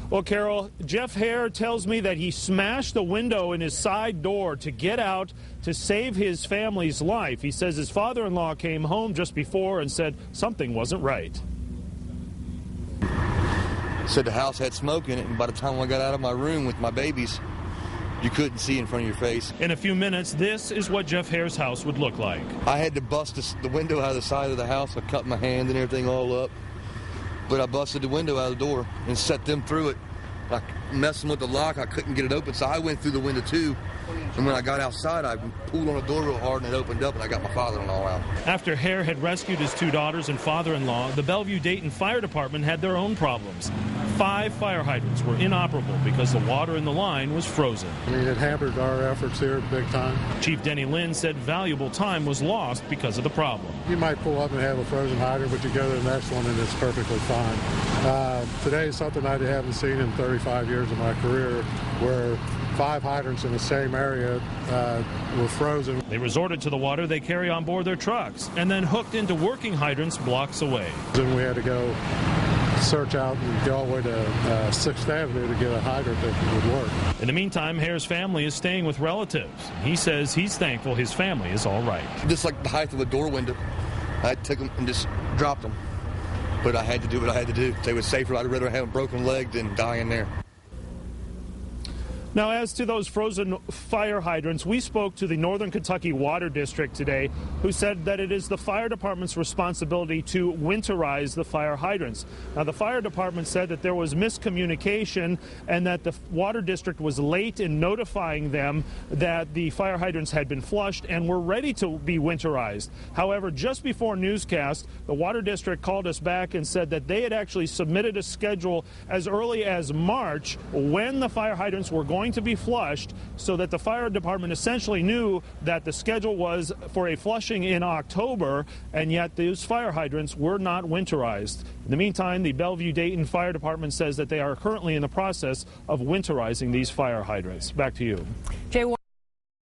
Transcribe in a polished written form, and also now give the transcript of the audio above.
Well, Carol, Jeff Hare tells me that he smashed the window in his side door to get out to save his family's life. He says his father-in-law came home just before and said something wasn't right. Said the house had smoke in it, and by the time I got out of my room with my babies, you couldn't see in front of your face. In a few minutes, this is what Jeff Hare's house would look like. I had to bust the window out of the side of the house. I cut my hand and everything all up. But I busted the window out of the door and set them through it. Like messing with the lock, I couldn't get it open, so I went through the window too. And when I got outside, I pulled on the door real hard and it opened up, and I got my father-in-law out. After Hare had rescued his two daughters and father-in-law, the Bellevue-Dayton Fire Department had their own problems. 5 fire hydrants were inoperable because the water in the line was frozen. I mean, it hampered our efforts here big time. Chief Denny Lynn said valuable time was lost because of the problem. You might pull up and have a frozen hydrant, but you go to the next one and it's perfectly fine. Today is something I haven't seen in 35 years of my career, where 5 hydrants in the same area were frozen. They resorted to the water they carry on board their trucks and then hooked into working hydrants blocks away. Then we had to go search out and go all the way to 6th Avenue to get a hydrant that would work. In the meantime, Hare's family is staying with relatives. He says he's thankful his family is all right. Just like the height of a door window, I took them and just dropped them. But I had to do what I had to do. They were safer. I'd rather have a broken leg than die in there. Now, as to those frozen fire hydrants, we spoke to the Northern Kentucky Water District today, who said that it is the fire department's responsibility to winterize the fire hydrants. Now, the fire department said that there was miscommunication and that the water district was late in notifying them that the fire hydrants had been flushed and were ready to be winterized. However, just before newscast, the water district called us back and said that they had actually submitted a schedule as early as March when the fire hydrants were going to be flushed, so that the fire department essentially knew that the schedule was for a flushing in October, and yet those fire hydrants were not winterized. In the meantime, the Bellevue-Dayton Fire Department says that they are currently in the process of winterizing these fire hydrants. Back to you. Jay